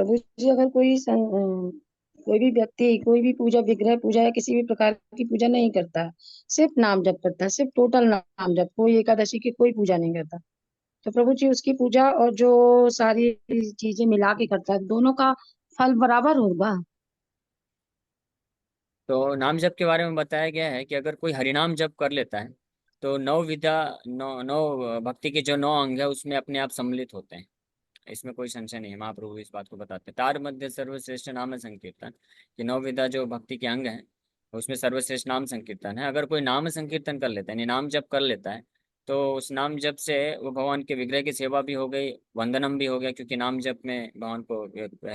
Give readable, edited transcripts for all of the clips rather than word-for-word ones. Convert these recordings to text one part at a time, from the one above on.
प्रभु जी, अगर कोई भी व्यक्ति कोई भी पूजा, विग्रह पूजा या किसी भी प्रकार की पूजा नहीं करता, सिर्फ नाम जप करता है, सिर्फ टोटल नाम जप, कोई एकादशी की कोई पूजा नहीं करता, तो प्रभु जी उसकी पूजा और जो सारी चीजें मिला के करता है, दोनों का फल बराबर होगा। तो नाम जप के बारे में बताया गया है कि अगर कोई हरिनाम जप कर लेता है तो नौ विधा, नौ नौ भक्ति के जो नौ अंग है उसमें अपने आप सम्मिलित होते हैं। इसमें कोई संशय नहीं है, महाप्रभु इस बात को बताते हैं। तार मध्य सर्वश्रेष्ठ नाम संकीर्तन, कि नौ विधा जो भक्ति के अंग हैं उसमें सर्वश्रेष्ठ नाम संकीर्तन है। अगर कोई नाम संकीर्तन कर लेता है यानी नाम जप कर लेता है तो उस नाम जप से वो भगवान के विग्रह की सेवा भी हो गई, वंदनम भी हो गया, क्योंकि नाम जप में भगवान को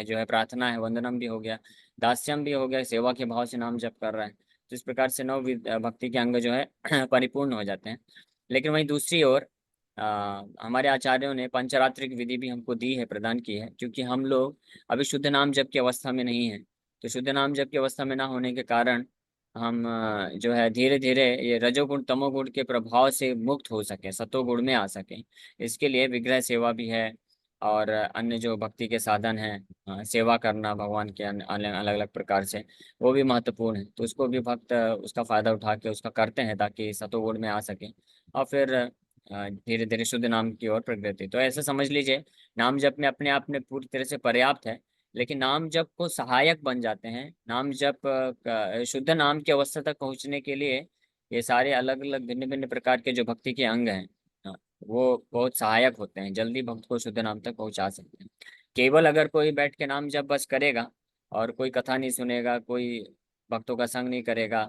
जो है प्रार्थना है, वंदनम भी हो गया, दास्यम भी हो गया, सेवा के भाव से नाम जप कर रहा है। तो इस प्रकार से भक्ति के अंग जो है परिपूर्ण हो जाते हैं। लेकिन वहीं दूसरी ओर हमारे आचार्यों ने पंचरात्रिक विधि भी हमको दी है, प्रदान की है, क्योंकि हम लोग अभी शुद्ध नाम जप की अवस्था में नहीं है। तो शुद्ध नाम जप की अवस्था में ना होने के कारण हम जो है धीरे धीरे ये रजोगुण तमोगुण के प्रभाव से मुक्त हो सके, सतोगुण में आ सके। इसके लिए विग्रह सेवा भी है और अन्य जो भक्ति के साधन हैं, सेवा करना भगवान के अलग अलग प्रकार से, वो भी महत्वपूर्ण है। तो उसको भी भक्त उसका फायदा उठा के उसका करते हैं ताकि सतोगुण में आ सके और फिर धीरे धीरे शुद्ध नाम की ओर प्रगति। तो ऐसा समझ लीजिए नाम जप में अपने आप में पूरी तरह से पर्याप्त है, लेकिन नाम जप को सहायक बन जाते हैं। नाम जप शुद्ध नाम की अवस्था तक पहुंचने के लिए ये सारे अलग अलग भिन्न भिन्न प्रकार के जो भक्ति के अंग हैं, वो बहुत सहायक होते हैं, जल्दी भक्त को शुद्ध नाम तक पहुंचा सकते हैं। केवल अगर कोई बैठ के नाम जप बस करेगा और कोई कथा नहीं सुनेगा, कोई भक्तों का संग नहीं करेगा,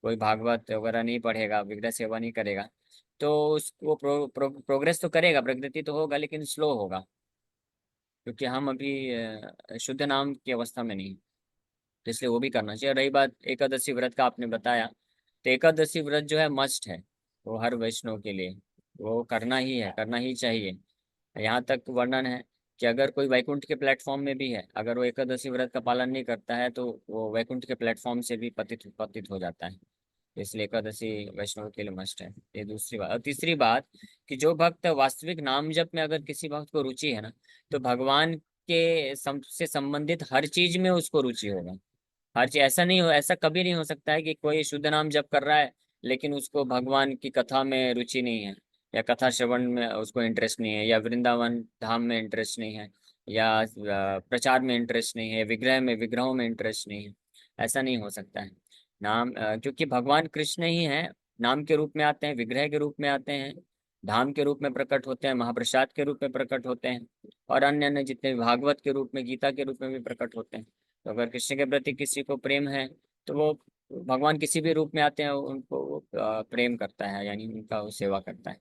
कोई भागवत वगैरह नहीं पढ़ेगा, विग्रह सेवा नहीं करेगा, तो वो प्रोग्रेस तो करेगा, प्रगति तो होगा, लेकिन स्लो होगा, क्योंकि हम अभी शुद्ध नाम की अवस्था में नहीं। तो इसलिए वो भी करना चाहिए। रही बात एकादशी व्रत का, आपने बताया, तो एकादशी व्रत जो है मस्ट है, वो हर वैष्णव के लिए वो करना ही है, करना ही चाहिए। यहाँ तक वर्णन है कि अगर कोई वैकुंठ के प्लेटफॉर्म में भी है, अगर वो एकादशी व्रत का पालन नहीं करता है तो वो वैकुंठ के प्लेटफॉर्म से भी पतित पतित हो जाता है। इसलिए एकादशी वैष्णव के लिए मस्ट है। ये दूसरी बात। और तीसरी बात कि जो भक्त वास्तविक नाम जप में अगर किसी भक्त को रुचि है ना, तो भगवान के से संबंधित हर चीज में उसको रुचि होगा। हर चीज, ऐसा नहीं हो, ऐसा कभी नहीं हो सकता है कि कोई शुद्ध नाम जप कर रहा है लेकिन उसको भगवान की कथा में रुचि नहीं है, या कथा श्रवण में उसको इंटरेस्ट नहीं है, या वृंदावन धाम में इंटरेस्ट नहीं है, या प्रचार में इंटरेस्ट नहीं है, विग्रह में विग्रहों में इंटरेस्ट नहीं है। ऐसा नहीं हो सकता है। क्योंकि भगवान कृष्ण ही है, नाम के रूप में आते हैं, विग्रह के रूप में आते हैं, धाम के रूप में प्रकट होते हैं, महाप्रसाद के रूप में प्रकट होते हैं, और अन्य अन्य जितने भी भागवत के रूप में, गीता के रूप में भी प्रकट होते हैं। तो अगर कृष्ण के प्रति किसी को प्रेम है तो वो भगवान किसी भी रूप में आते हैं उनको वो, प्रेम करता है, यानी उनका वो सेवा करता है।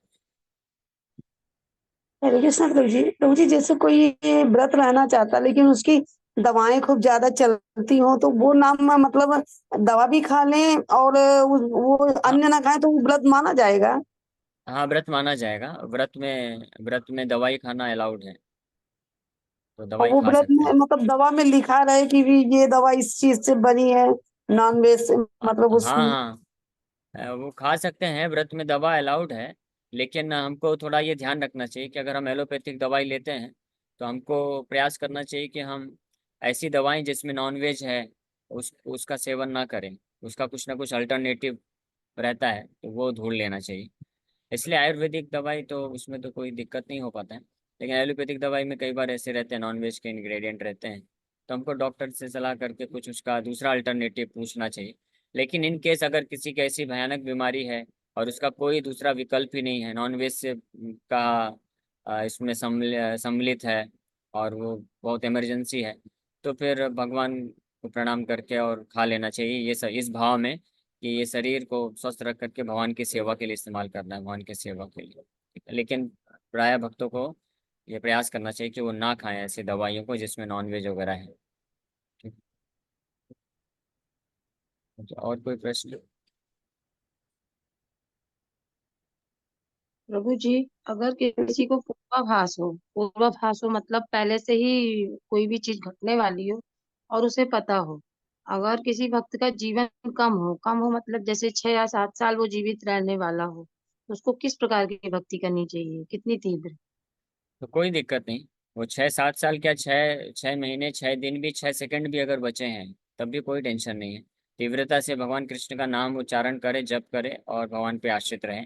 हरे कृष्ण प्रभु जी, जैसे कोई ये व्रत रहना चाहता लेकिन उसकी दवाएं खूब ज्यादा चलती हो, तो वो नाम मतलब दवा भी खा लें और वो हाँ, अन्न ना खाएं तो वो व्रत माना जाएगा? हाँ, व्रत माना जाएगा। व्रत में दवाई खाना अलाउड है, तो और दवाई वो खा व्रत सकते में हैं। मतलब दवा में लिखा रहे कि भी ये दवा इस चीज से बनी है, नॉन वेज से, मतलब हाँ, उस। हाँ, वो खा सकते हैं, व्रत में दवा अलाउड है। लेकिन हमको थोड़ा ये ध्यान रखना चाहिए कि अगर हम एलोपैथिक दवाई लेते हैं तो हमको प्रयास करना चाहिए कि हम ऐसी दवाएं जिसमें नॉन वेज है उसका सेवन ना करें। उसका कुछ ना कुछ अल्टरनेटिव रहता है, तो वो ढूंढ लेना चाहिए। इसलिए आयुर्वेदिक दवाई तो उसमें तो कोई दिक्कत नहीं हो पाता है। लेकिन एलोपैथिक दवाई में कई बार ऐसे रहते हैं, नॉन वेज के इंग्रेडिएंट रहते हैं, तो हमको डॉक्टर से सलाह करके कुछ उसका दूसरा अल्टरनेटिव पूछना चाहिए। लेकिन इन केस अगर किसी की ऐसी भयानक बीमारी है और उसका कोई दूसरा विकल्प ही नहीं है, नॉन वेज से का इसमें सम्मिलित है, और वो बहुत इमरजेंसी है, तो फिर भगवान को प्रणाम करके और खा लेना चाहिए, ये इस भाव में कि ये शरीर को स्वस्थ रख करके भगवान की सेवा के लिए इस्तेमाल करना है, भगवान की सेवा के लिए। ठीक है? लेकिन प्राय भक्तों को ये प्रयास करना चाहिए कि वो ना खाएं ऐसी दवाइयों को जिसमें नॉन वेज वगैरह है। ठीक है? तो और कोई प्रश्न? प्रभु जी, अगर किसी को पूर्वाभास हो मतलब पहले से ही कोई भी चीज घटने वाली हो और उसे पता हो, अगर किसी भक्त का जीवन कम हो मतलब जैसे 6 या 7 साल वो जीवित रहने वाला हो, तो उसको किस प्रकार की भक्ति करनी चाहिए, कितनी तीव्र? तो कोई दिक्कत नहीं। वो 6-7 साल क्या, 6 6 महीने 6 दिन भी 6 सेकंड भी अगर बचे हैं तब भी कोई टेंशन नहीं है। तीव्रता से भगवान कृष्ण का नाम उच्चारण करे, जप करे और भगवान पे आश्रित रहे।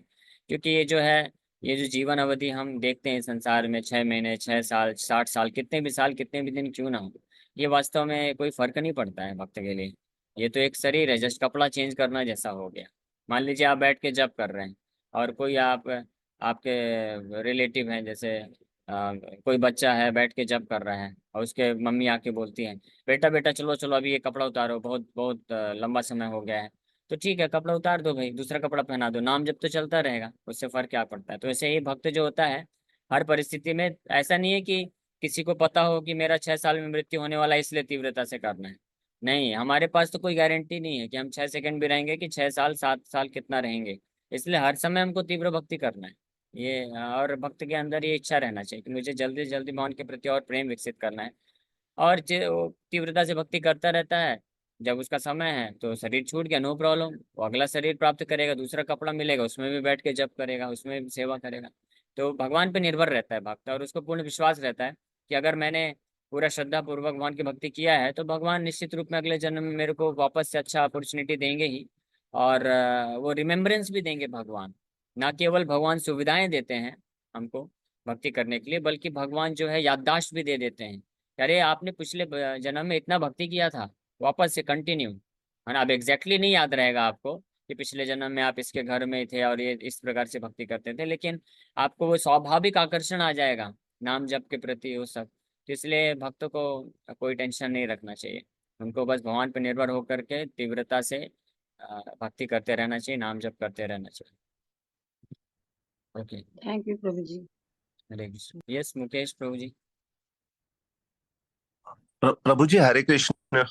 क्योंकि ये जो है, ये जो जीवन अवधि हम देखते हैं संसार में, 6 महीने 6 साल 60 साल, कितने भी साल कितने भी दिन क्यों ना हो, ये वास्तव में कोई फर्क नहीं पड़ता है भक्त के लिए। ये तो एक शरीर है, जस्ट कपड़ा चेंज करना जैसा हो गया। मान लीजिए आप बैठ के जप कर रहे हैं और कोई आपके रिलेटिव हैं, जैसे कोई बच्चा है बैठ के जब कर रहा है और उसके मम्मी आके बोलती हैं, बेटा बेटा चलो चलो अभी ये कपड़ा उतारो, बहुत बहुत लंबा समय हो गया है। तो ठीक है, कपड़ा उतार दो भाई, दूसरा कपड़ा पहना दो, नाम जब तो चलता रहेगा, उससे फर्क क्या पड़ता है। तो ऐसे ही भक्त जो होता है हर परिस्थिति में, ऐसा नहीं है कि किसी को पता हो कि मेरा 6 साल में मृत्यु होने वाला है इसलिए तीव्रता से करना है। नहीं, हमारे पास तो कोई गारंटी नहीं है कि हम 6 सेकंड भी रहेंगे कि 6 साल 7 साल कितना रहेंगे। इसलिए हर समय हमको तीव्र भक्ति करना है। ये और भक्त के अंदर ये इच्छा रहना चाहिए कि मुझे जल्दी से जल्दी भगवान के प्रति और प्रेम विकसित करना है। और जो वो तीव्रता से भक्ति करता रहता है, जब उसका समय है तो शरीर छूट गया, नो प्रॉब्लम, वो अगला शरीर प्राप्त करेगा, दूसरा कपड़ा मिलेगा, उसमें भी बैठ के जप करेगा, उसमें भी सेवा करेगा। तो भगवान पे निर्भर रहता है भक्त, और उसको पूर्ण विश्वास रहता है कि अगर मैंने पूरा श्रद्धा पूर्वक भगवान की भक्ति किया है तो भगवान निश्चित रूप में अगले जन्म में मेरे को वापस से अच्छा अपॉर्चुनिटी देंगे ही। और वो रिमेम्बरेंस भी देंगे भगवान। ना केवल भगवान सुविधाएं देते हैं हमको भक्ति करने के लिए, बल्कि भगवान जो है याददाश्त भी दे देते हैं। अरे आपने पिछले जन्म में इतना भक्ति किया था, वापस से कंटिन्यू, है ना। अब एग्जैक्टली नहीं याद रहेगा आपको कि पिछले जन्म में आप इसके घर में थे और ये इस प्रकार से भक्ति करते थे, लेकिन आपको वो स्वाभाविक आकर्षण आ जाएगा नाम जप के प्रति, वो सब। तो इसलिए भक्तों को कोई टेंशन नहीं रखना चाहिए, उनको बस भगवान पर निर्भर होकर के तीव्रता से भक्ति करते रहना चाहिए, नाम जप करते रहना चाहिए। ओके। थैंक यू प्रभु जी। हरे कृष्ण। यस मुकेश प्रभु जी। प्रभु जी हरे कृष्ण।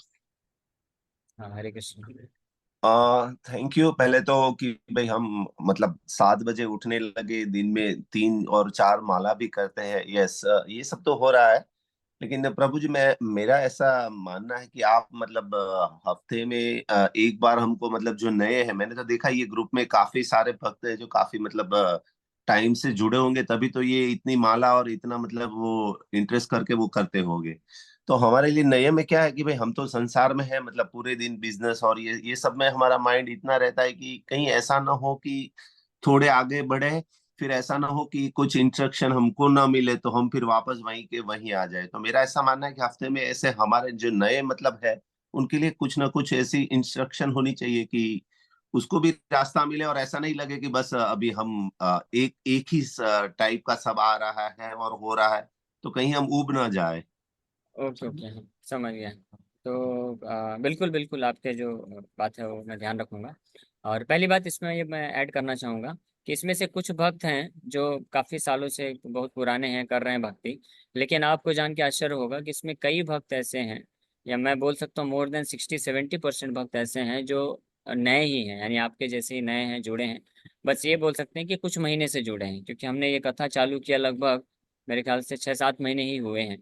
हाँ हरे कृष्ण। थैंक यू पहले तो कि भाई हम मतलब 7 बजे उठने लगे, दिन में 3 और 4 माला भी करते हैं। यस, ये सब तो हो रहा है। लेकिन प्रभु जी मैं मेरा ऐसा मानना है कि आप मतलब हफ्ते में एक बार हमको, मतलब जो नए हैं, मैंने तो देखा ये ग्रुप में काफी सारे भक्त हैं जो काफी मतलब टाइम से जुड़े होंगे, तभी तो ये इतनी माला और इतना मतलब वो इंटरेस्ट करके वो करते होंगे। तो हमारे लिए नए में क्या है कि भाई हम तो संसार में है, मतलब पूरे दिन बिजनेस और ये सब में हमारा माइंड इतना रहता है कि कहीं ऐसा ना हो कि थोड़े आगे बढ़े, फिर ऐसा ना हो कि कुछ इंस्ट्रक्शन हमको ना मिले तो हम फिर वापस वहीं के वहीं आ जाए। तो मेरा ऐसा मानना है कि हफ्ते में ऐसे हमारे जो नए मतलब है उनके लिए कुछ ना कुछ ऐसी इंस्ट्रक्शन होनी चाहिए कि उसको भी रास्ता मिले, और ऐसा नहीं लगे कि बस अभी हम एक एक ही टाइप का सब आ रहा है और हो रहा है, तो कहीं हम ऊब ना जाए। ओके ओके, हाँ, समझ गया। तो बिल्कुल बिल्कुल आपके जो बात है वो मैं ध्यान रखूंगा। और पहली बात इसमें ये मैं ऐड करना चाहूँगा कि इसमें से कुछ भक्त हैं जो काफ़ी सालों से बहुत पुराने हैं, कर रहे हैं भक्ति। लेकिन आपको जान के आश्चर्य होगा कि इसमें कई भक्त ऐसे हैं, या मैं बोल सकता हूँ मोर देन 60-70% भक्त ऐसे हैं जो नए ही हैं, यानी आपके जैसे ही नए हैं, जुड़े हैं। बस ये बोल सकते हैं कि कुछ महीने से जुड़े हैं, क्योंकि हमने ये कथा चालू किया लगभग मेरे ख्याल से 6-7 महीने ही हुए हैं।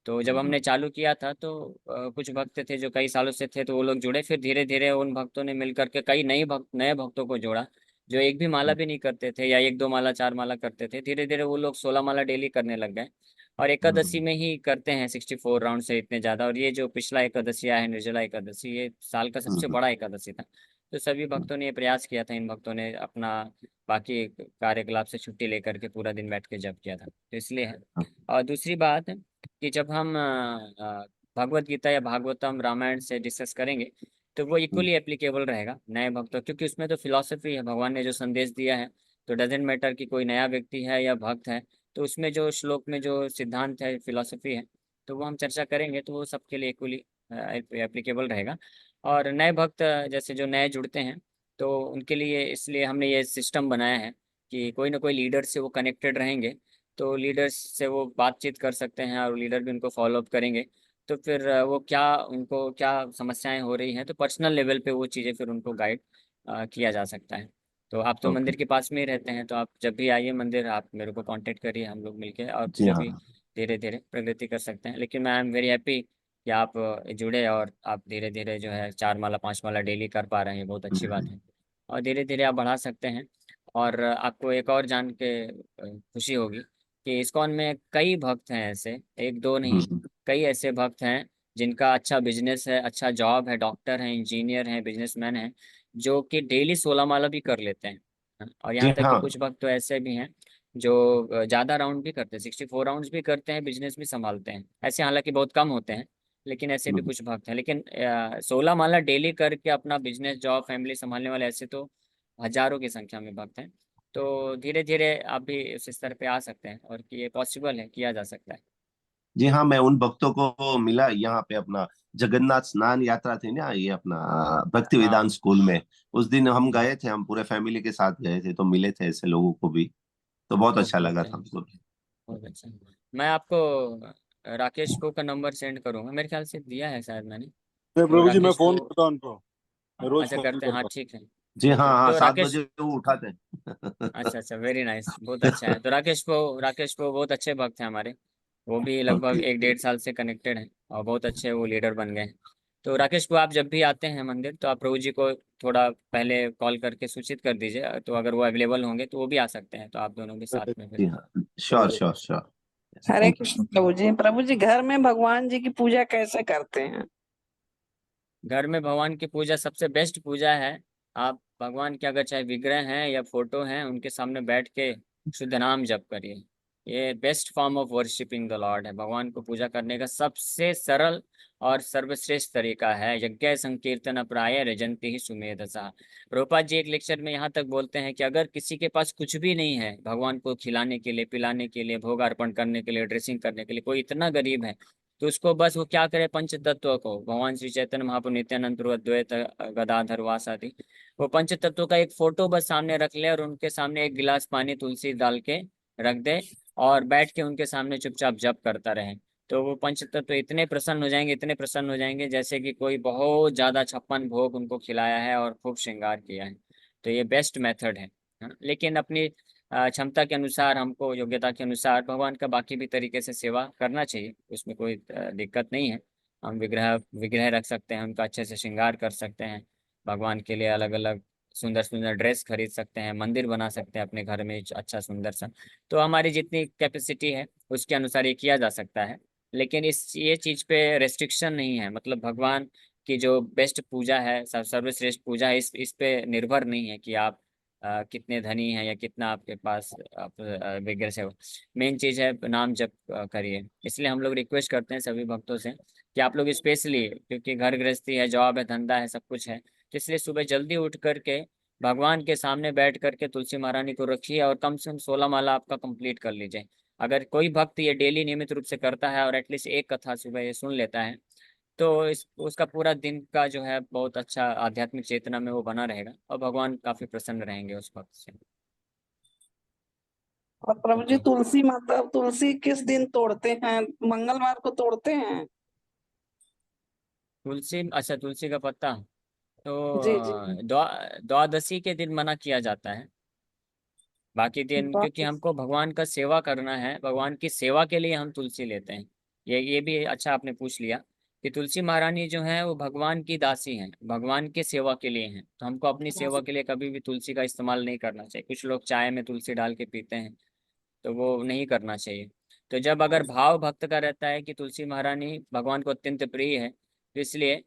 तो जब हमने चालू किया था तो कुछ भक्त थे जो कई सालों से थे, तो वो लोग जुड़े, फिर धीरे धीरे उन भक्तों ने मिलकर के कई नए भक्तों को जोड़ा जो एक भी माला भी नहीं करते थे, या 1-2 माला 4 माला करते थे। धीरे धीरे वो लोग 16 माला डेली करने लग गए, और एकादशी में ही करते हैं 64 राउंड से इतने ज्यादा। और ये जो पिछला एकादशी आया है, निर्जला एकादशी, ये साल का सबसे बड़ा एकादशी था। तो सभी भक्तों ने ये प्रयास किया था, इन भक्तों ने अपना बाकी कार्यकलाप से छुट्टी लेकर के पूरा दिन बैठ के जप किया था, तो इसलिए है। और दूसरी बात कि जब हम भगवत गीता या भागवतम रामायण से डिस्कस करेंगे तो वो इक्वली एप्लीकेबल रहेगा नए भक्तों, क्योंकि उसमें तो फिलॉसफी है, भगवान ने जो संदेश दिया है। तो डजेंट मैटर कि कोई नया व्यक्ति है या भक्त है, तो उसमें जो श्लोक में जो सिद्धांत है, फिलॉसफी है, तो वो हम चर्चा करेंगे, तो वो सबके लिए इक्वली एप्लीकेबल रहेगा। और नए भक्त जैसे जो नए जुड़ते हैं, तो उनके लिए इसलिए हमने ये सिस्टम बनाया है कि कोई ना कोई लीडर से वो कनेक्टेड रहेंगे, तो लीडर्स से वो बातचीत कर सकते हैं और लीडर भी उनको फॉलो अप करेंगे। तो फिर वो क्या, उनको क्या समस्याएं हो रही हैं, तो पर्सनल लेवल पे वो चीज़ें फिर उनको गाइड किया जा सकता है। तो आप तो ओके। मंदिर के पास में ही रहते हैं, तो आप जब भी आइए मंदिर, आप मेरे को कांटेक्ट करिए, हम लोग मिलके और जी पूजा हाँ। भी धीरे धीरे प्रगति कर सकते हैं। लेकिन मैं आई एम वेरी हैप्पी कि आप जुड़े और आप धीरे धीरे जो है 4 माला 5 माला डेली कर पा रहे हैं, बहुत अच्छी बात है। और धीरे धीरे आप बढ़ा सकते हैं। और आपको एक और जान के खुशी होगी कि इस्कॉन में कई भक्त हैं ऐसे, एक दो नहीं, कई ऐसे भक्त हैं जिनका अच्छा बिजनेस है, अच्छा जॉब है, डॉक्टर हैं, इंजीनियर हैं, बिजनेसमैन हैं, जो कि डेली 16 माला भी कर लेते हैं। और जी यहाँ तक कि हाँ। कुछ भक्त तो ऐसे भी हैं जो ज्यादा राउंड भी करते हैं, 64 राउंड्स भी करते हैं, बिजनेस भी संभालते हैं। ऐसे हालांकि बहुत कम होते हैं, लेकिन ऐसे भी कुछ भक्त हैं। लेकिन 16 माला डेली करके अपना बिजनेस, जॉब, फैमिली संभालने वाले ऐसे तो हजारों की संख्या में भक्त हैं। तो धीरे धीरे आप भी उस स्तर पे आ सकते हैं, और कि ये पॉसिबल है, किया जा सकता है। जी हाँ, मैं उन भक्तों को मिला यहाँ पे, अपना जगन्नाथ स्नान यात्रा थी ना ये अपना भक्ति वेदांत हाँ। स्कूल में। उस दिन हम गए थे, हम पूरे फैमिली के साथ गए थे, तो मिले थे ऐसे लोगों को भी। तो बहुत अच्छा ओके लगा ओके, था हमको। बहुत अच्छा। मैं आपको राकेश को का नंबर सेंड करूंगा, मेरे ख्याल से दिया है शायद मैंने। नहीं तो प्रभु जी, मैं राकेश फोन को, करता हूँ उनको, मैं रोज अच्छा फोन करते हैं, हाँ करता हूँ। ठीक है। जी हाँ हाँ, तो 7 बजे राकेश, वो उठाते अच्छा हैं। अच्छा, वेरी नाइस, बहुत अच्छा है। तो राकेश को बहुत अच्छे भक्त हैं हमारे, वो भी लगभग ओके। 1-1.5 साल से कनेक्टेड हैं, और बहुत अच्छे वो लीडर बन गए हैं। तो राकेश को आप जब भी आते हैं मंदिर, तो आप प्रभु जी को थोड़ा पहले कॉल करके सूचित कर दीजिए, तो अगर वो अवेलेबल होंगे तो वो भी आ सकते हैं, तो आप दोनों भी साथ में फिर। जी हाँ, sure sure sure. Hare thank you. Krishna प्रभु जी। प्रभु जी, घर में भगवान जी की पूजा कैसे करते हैं? घर में भगवान की पूजा सबसे बेस्ट पूजा है। आप भगवान के अगर चाहे विग्रह हैं या फोटो हैं, उनके सामने बैठ के शुद्ध नाम जप करिए। ये best form of worshipping the Lord है। भगवान को पूजा करने का सबसे सरल और सर्वश्रेष्ठ तरीका है। यज्ञ संकीर्तन प्राय रजंती ही सुमेधसा। प्रभुपाद जी एक लेक्चर में यहाँ तक बोलते हैं कि अगर किसी के पास कुछ भी नहीं है भगवान को खिलाने के लिए, पिलाने के लिए, भोग अर्पण करने के लिए, ड्रेसिंग करने के लिए, कोई इतना गरीब है, तो उसको बस वो क्या करे, पंच तत्व को, भगवान श्री चैतन्य महाप्रभु नित्यानंद प्रभु अद्वैत गदाधर वासादि, वो पंच तत्व का एक फोटो बस सामने रख ले, और उनके सामने एक गिलास पानी तुलसी डाल के रख दे, और बैठ के उनके सामने चुपचाप जप करता रहे। तो वो पंच तत्व इतने प्रसन्न हो जाएंगे, इतने प्रसन्न हो जाएंगे, जैसे कि कोई बहुत ज्यादा 56 भोग उनको खिलाया है और खूब श्रृंगार किया है। तो ये बेस्ट मेथड है। हाँ, लेकिन अपनी क्षमता के अनुसार, हमको योग्यता के अनुसार भगवान का बाकी भी तरीके से सेवा करना चाहिए, उसमें कोई दिक्कत नहीं है। हम विग्रह विग्रह रख सकते हैं, उनका अच्छे से श्रृंगार कर सकते हैं, भगवान के लिए अलग अलग सुंदर सुंदर ड्रेस खरीद सकते हैं, मंदिर बना सकते हैं अपने घर में अच्छा सुंदर सा। तो हमारी जितनी कैपेसिटी है उसके अनुसार ये किया जा सकता है। लेकिन ये चीज पे रेस्ट्रिक्शन नहीं है, मतलब भगवान की जो बेस्ट पूजा है, सर्वश्रेष्ठ पूजा है, इस पे निर्भर नहीं है कि आप कितने धनी हैं या कितना आपके पास आप विग्रह से। मेन चीज है नाम जप करिए। इसलिए हम लोग रिक्वेस्ट करते हैं सभी भक्तों से कि आप लोग स्पेशली, क्योंकि घर गृहस्थी है, जॉब है, धंधा है, सब कुछ है, तो इसलिए सुबह जल्दी उठ करके भगवान के सामने बैठ करके तुलसी महारानी को रखिए, और कम से कम 16 माला आपका कंप्लीट कर लीजिए। अगर कोई भक्त ये डेली नियमित रूप से करता है और एटलीस्ट एक कथा सुबह ये सुन लेता है, तो इस उसका पूरा दिन का जो है बहुत अच्छा आध्यात्मिक चेतना में वो बना रहेगा, और भगवान काफी प्रसन्न रहेंगे उस भक्त से। और प्रभु जी, ओके। तुलसी माता, तुलसी किस दिन तोड़ते हैं? मंगलवार को तोड़ते हैं? तुलसी, अच्छा, तुलसी का पत्ता तो जी जी। द्वादशी के दिन मना किया जाता है। बाकी दिन, क्योंकि हमको भगवान का सेवा करना है, भगवान की सेवा के लिए हम तुलसी लेते हैं। ये भी अच्छा आपने पूछ लिया कि तुलसी महारानी जो है वो भगवान की दासी हैं, भगवान के सेवा के लिए हैं, तो हमको अपनी सेवा के लिए कभी भी तुलसी का इस्तेमाल नहीं करना चाहिए। कुछ लोग चाय में तुलसी डाल के पीते हैं, तो वो नहीं करना चाहिए। तो जब अगर भाव भक्त का रहता है कि तुलसी महारानी भगवान को अत्यंत प्रिय है, तो इसलिए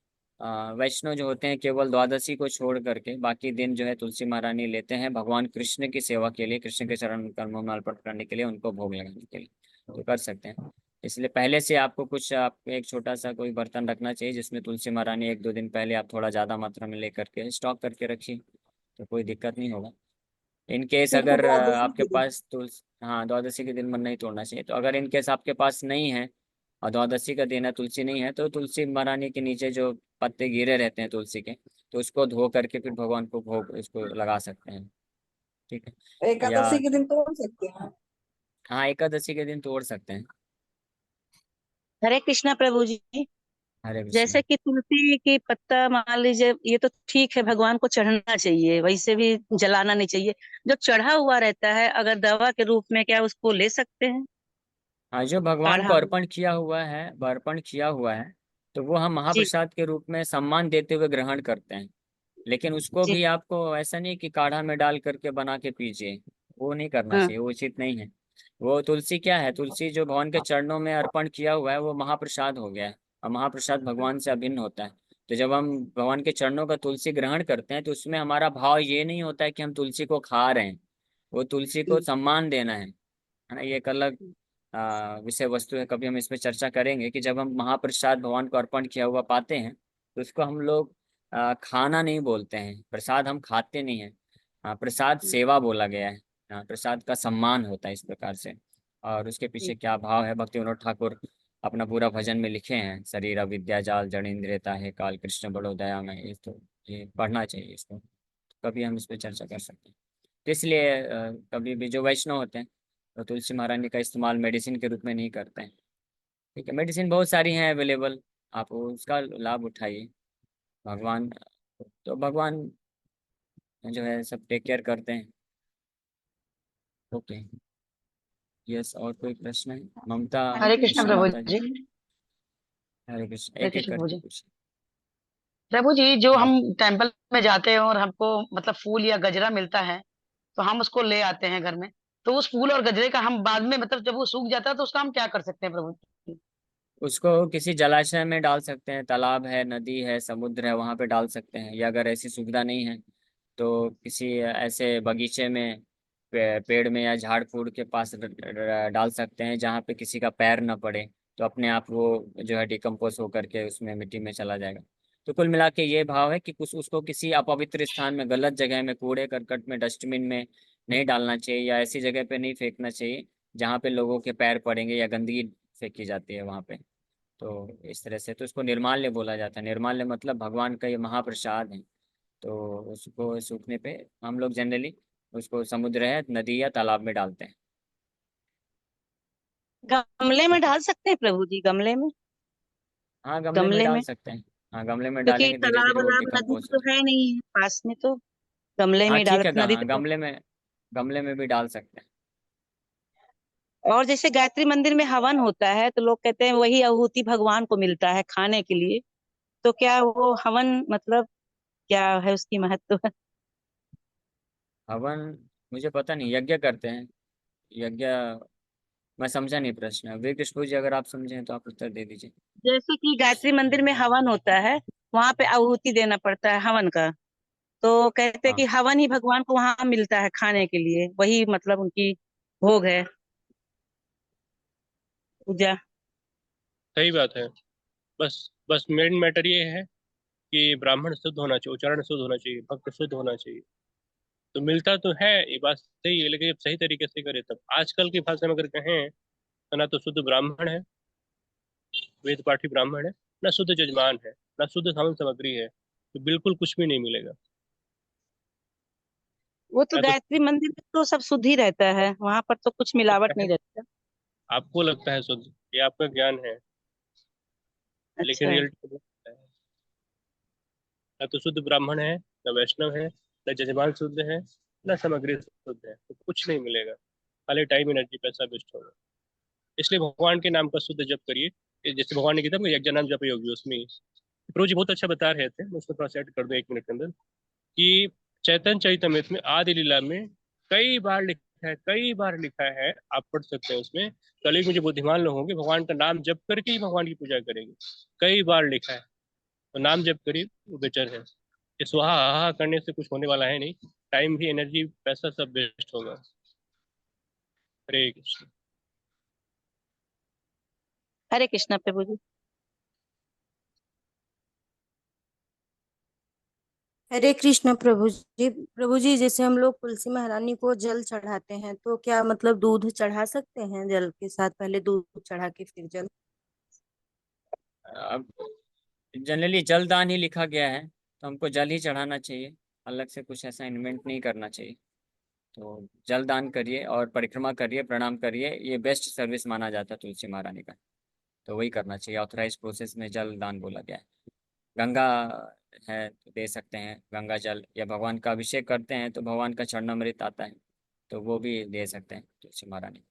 वैष्णव जो होते हैं केवल द्वादशी को छोड़ करके बाकी दिन जो है तुलसी महारानी लेते हैं, भगवान कृष्ण की सेवा के लिए, कृष्ण के चरण कमलों में अर्पण करने के लिए, उनको भोग लगाने के लिए, तो कर सकते हैं। इसलिए पहले से आपको कुछ, आप एक छोटा सा कोई बर्तन रखना चाहिए जिसमें तुलसी महारानी 1-2 दिन पहले आप थोड़ा ज्यादा मात्रा में लेकर के स्टॉक करके रखिए, तो कोई दिक्कत नहीं होगा। इन केस सिर्फ अगर द्वादशी आपके के दिन? पास तुलसी, हाँ, द्वादशी के दिन मन नहीं तोड़ना चाहिए। तो अगर इन केस आपके पास नहीं है और द्वादशी का दिन है, तुलसी नहीं है, तो तुलसी महारानी के नीचे जो पत्ते गिरे रहते हैं तुलसी के, तो उसको धो करके फिर भगवान को भोग उसको लगा सकते हैं। ठीक है। या एकादशी के दिन तोड़ सकते हैं? हाँ, एकादशी के दिन तोड़ सकते हैं। हरे कृष्णा प्रभु जी। हरे कृष्ण। जैसे कि तुलसी की पत्ता मान लीजिए, ये तो ठीक है, भगवान को चढ़ना चाहिए, वैसे भी जलाना नहीं चाहिए। जो चढ़ा हुआ रहता है, अगर दवा के रूप में, क्या उसको ले सकते हैं? हाँ, जो भगवान को काढ़ा। अर्पण किया हुआ है, अर्पण किया हुआ है, तो वो हम जी महाप्रसाद के रूप में सम्मान देते हुए ग्रहण करते हैं। लेकिन उसको जी। भी आपको ऐसा नहीं कि काढ़ा में डाल करके बना के पीजिए, वो नहीं करना हाँ। चाहिए, वो उचित नहीं है। वो तुलसी क्या है, तुलसी जो भगवान के चरणों में अर्पण किया हुआ है वो महाप्रसाद हो गया है, और महाप्रसाद भगवान से अभिन्न होता है। तो जब हम भगवान के चरणों का तुलसी ग्रहण करते हैं तो उसमें हमारा भाव ये नहीं होता है कि हम तुलसी को खा रहे हैं, वो तुलसी को सम्मान देना है ना। ये एक अलग विषय वस्तु है, कभी हम इसमें चर्चा करेंगे कि जब हम महाप्रसाद भगवान को अर्पण किया हुआ पाते हैं तो उसको हम लोग खाना नहीं बोलते हैं, प्रसाद हम खाते नहीं हैं। प्रसाद सेवा बोला गया है। प्रसाद का सम्मान होता है इस प्रकार से। और उसके पीछे क्या भाव है, भक्ति विनोद ठाकुर अपना पूरा भजन में लिखे हैं, शरीर अविद्या जाल जड़ इंद्रियता है काल कृष्ण बड़ो दया में। ये तो ये पढ़ना चाहिए इसको, कभी हम इस पर चर्चा कर सकते हैं। तो इसलिए कभी भी जो वैष्णव होते हैं तो तुलसी महारानी का इस्तेमाल मेडिसिन के रूप में नहीं करते हैं। ठीक है, मेडिसिन बहुत सारी हैं अवेलेबल, आप उसका लाभ उठाइए। भगवान, तो भगवान जो है सब टेक केयर करते हैं। ओके, यस, और कोई प्रश्न है? ममता, हरे कृष्ण कृष्ण प्रभु माता जी। जी। हरे कृष्ण, हरे एक एक कृष्ण प्रभु करके जी। पूछिए। प्रभु जी, जो हाँ, हम टेम्पल में जाते हैं और हमको मतलब फूल या गजरा मिलता है, तो हम उसको ले आते हैं घर में। तो उस फूल और गजरे का हम बाद में मतलब जब वो सूख जाता है तो उसका हम क्या कर सकते हैं प्रभु जी? उसको किसी जलाशय में डाल सकते हैं, तालाब है, नदी है, समुद्र है, वहां पे डाल सकते हैं। या अगर ऐसी सुविधा नहीं है तो किसी ऐसे बगीचे में पेड़ में या झाड़ फूड़ के पास डाल सकते हैं जहाँ पे किसी का पैर न पड़े, तो अपने आप वो जो है डिकम्पोज होकर के उसमें मिट्टी में चला जाएगा। तो कुल मिला के ये भाव है कि कुछ उसको किसी अपवित्र स्थान में, गलत जगह में, कूड़े करकट में, डस्टबिन में नहीं डालना चाहिए, या ऐसी जगह पे नहीं फेंकना चाहिए जहाँ पे लोगों के पैर पड़ेंगे या गंदगी फेंकी जाती है वहाँ पे। तो इस तरह से तो उसको निर्माल्य बोला जाता है। निर्माल्य मतलब भगवान का ये महाप्रसाद है। तो उसको सूखने पे हम लोग जनरली उसको समुद्र है, नदी या तालाब में डालते हैं। गमले में ठीक है, डाल सकते हैं प्रभु जी, गमले में? हाँ गमले में गमले डाल में, सकते हैं। हाँ गमले में क्योंकि डालेंगे धीरे तालाब धीरे वो वालाब नदी डिकम्पोज हो तो जाए। है नहीं है पास में, तो गमले हाँ में डाल, ठीक है, नदी हाँ तो। गमले में भी डाल सकते हैं। और जैसे गायत्री मंदिर में हवन होता है तो लोग कहते हैं वही आहुति भगवान को मिलता है खाने के लिए। तो क्या वो हवन मतलब क्या है, उसकी महत्व? हवन, मुझे पता नहीं, यज्ञ करते हैं, यज्ञ। मैं समझा नहीं प्रश्न, वे कृष्ण जी अगर आप समझें तो आप उत्तर दे दीजिए। जैसे कि गायत्री मंदिर में हवन होता है, वहां पे आहुति देना पड़ता है हवन का। तो कहते हैं हाँ कि हवन ही भगवान को वहां मिलता है खाने के लिए, वही मतलब उनकी भोग है, पूजा। सही बात है। बस बस मेन मैटर ये है कि ब्राह्मण शुद्ध होना चाहिए, उच्चारण शुद्ध होना चाहिए, भक्त शुद्ध होना चाहिए। तो मिलता तो है, ये बात सही है, लेकिन जब सही तरीके से करे तब। आजकल की भाषा में अगर कहें तो ना तो शुद्ध ब्राह्मण है, वेद पाठी ब्राह्मण है, ना शुद्ध जजमान है, ना शुद्ध सामान सामग्री है, तो बिल्कुल कुछ भी नहीं मिलेगा। वो तो या तो गायत्री मंदिर में तो सब शुद्ध ही रहता है, वहां पर तो कुछ मिलावट लगता है, नहीं रहता। आपको लगता है शुद्ध, ये आपका ज्ञान है, लेकिन अच्छा। रियलिटी है। ना तो शुद्ध ब्राह्मण है, ना वैष्णव है, ना जजमान शुद्ध है, ना सामग्री शुद्ध है, तो कुछ नहीं मिलेगा। खाली टाइम, एनर्जी, पैसा वेस्ट होगा। इसलिए भगवान के नाम का शुद्ध जप करिए। जैसे भगवान ने कहा था, यज्ञ नाम जप योगी, उसमें प्रभु जी बहुत अच्छा बता रहे थे, मैं उसको थोड़ा सा ऐड कर दूं 1 मिनट के अंदर, कि चैतन्य चरितमृत में आदि लीला में कई बार लिखा है, कई बार लिखा है, आप पढ़ सकते हैं उसमें। कलयुग में जो बुद्धिमान लोग होंगे भगवान का नाम जप करके ही भगवान की पूजा करेंगे, कई बार लिखा है। तो नाम जप करिए, वो बेटर है। ये स्वाहा आहा करने से कुछ होने वाला है नहीं, टाइम भी, एनर्जी, पैसा सब वेस्ट होगा। हरे कृष्ण। हरे कृष्णा प्रभु जी। हरे कृष्ण प्रभु जी। प्रभु जी, जैसे हम लोग तुलसी महारानी को जल चढ़ाते हैं तो क्या मतलब दूध चढ़ा सकते हैं जल के साथ? पहले दूध चढ़ा के फिर जल? अब जनरली जल दान ही लिखा गया है तो हमको जल ही चढ़ाना चाहिए, अलग से कुछ ऐसा इन्वेंट नहीं करना चाहिए। तो जल दान करिए और परिक्रमा करिए, प्रणाम करिए, ये बेस्ट सर्विस माना जाता है तुलसी महारानी का। तो वही करना चाहिए, ऑथराइज प्रोसेस में जल दान बोला गया है। गंगा है तो दे सकते हैं गंगा जल, या भगवान का अभिषेक करते हैं तो भगवान का चरणामृत आता है तो वो भी दे सकते हैं तुलसी महारानी।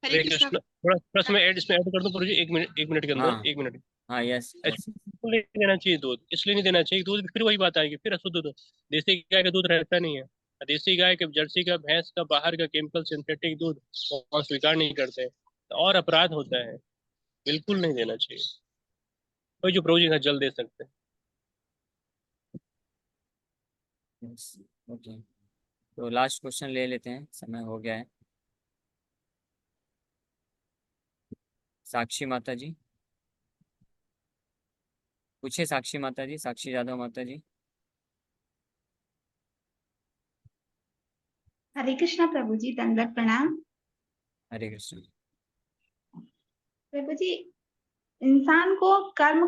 हरे कृष्ण। थोड़ा थोड़ा सा मैं ऐड इसमें ऐड कर दूं प्रभु जी, 1 मिनट, 1 मिनट के अंदर, हाँ 1 मिनट। हाँ, यस यस। एक्चुअली बिल्कुल नहीं देना चाहिए दूध, इसलिए नहीं देना चाहिए दूध, फिर वही बात आएगी, फिर अशुद्ध दूध। देसी गाय का दूध रहता नहीं है, देसी गाय के, जर्सी का, भैंस का, बाहर का केमिकल सिंथेटिक दूध वो स्वीकार नहीं करते, तो और अपराध होता है, बिल्कुल नहीं देना चाहिए। कोई जो प्रभु जी का जल दे सकते हैं। ओके, तो लास्ट क्वेश्चन ले लेते हैं, समय हो गया है। साक्षी माता जी पूछे, साक्षी माता जी, साक्षी यादव माता जी। हरे कृष्णा प्रभु जी, दंडवत प्रणाम। हरे कृष्ण। प्रभु जी, इंसान को कर्म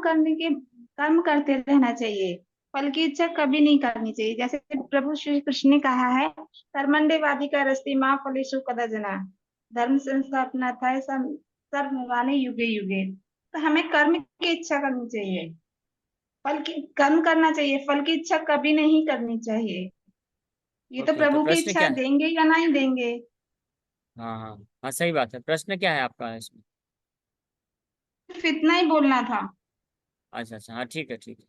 करते रहना चाहिए, फल की इच्छा कभी नहीं करनी चाहिए। जैसे प्रभु श्री कृष्ण ने कहा है, कर्मण्येवादी का रस्ती माँ फलेषु कदाचन, धर्म संस्थापना था सर्वमाने युगे युगे। तो हमें कर्म की इच्छा करनी चाहिए, फल की कर्म करना चाहिए, फल की इच्छा कभी नहीं करनी चाहिए। ये तो ओके, तो प्रभु की प्रश्न इच्छा क्या है? देंगे या नहीं देंगे। हाँ हाँ हाँ, सही बात है। प्रश्न क्या है आपका इसमें? सिर्फ इतना ही बोलना था। अच्छा अच्छा, हाँ ठीक है ठीक है,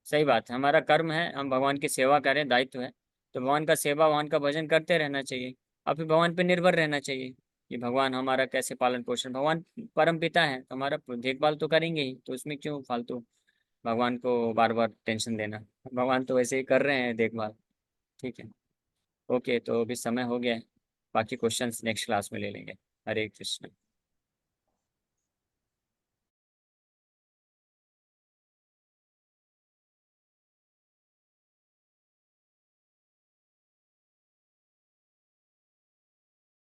सही बात है। हमारा कर्म है, हम भगवान की सेवा करें, दायित्व है। तो भगवान का सेवा, भगवान का भजन करते रहना चाहिए, और फिर भगवान पे निर्भर रहना चाहिए कि भगवान हमारा कैसे पालन पोषण। भगवान परम पिता है, तो हमारा देखभाल तो करेंगे ही, तो उसमें क्यों फालतू भगवान को बार बार टेंशन देना। भगवान तो वैसे ही कर रहे हैं देखभाल। ठीक है, ओके, तो अभी समय हो गया है, बाकी क्वेश्चंस नेक्स्ट क्लास में ले लेंगे। हरे कृष्ण।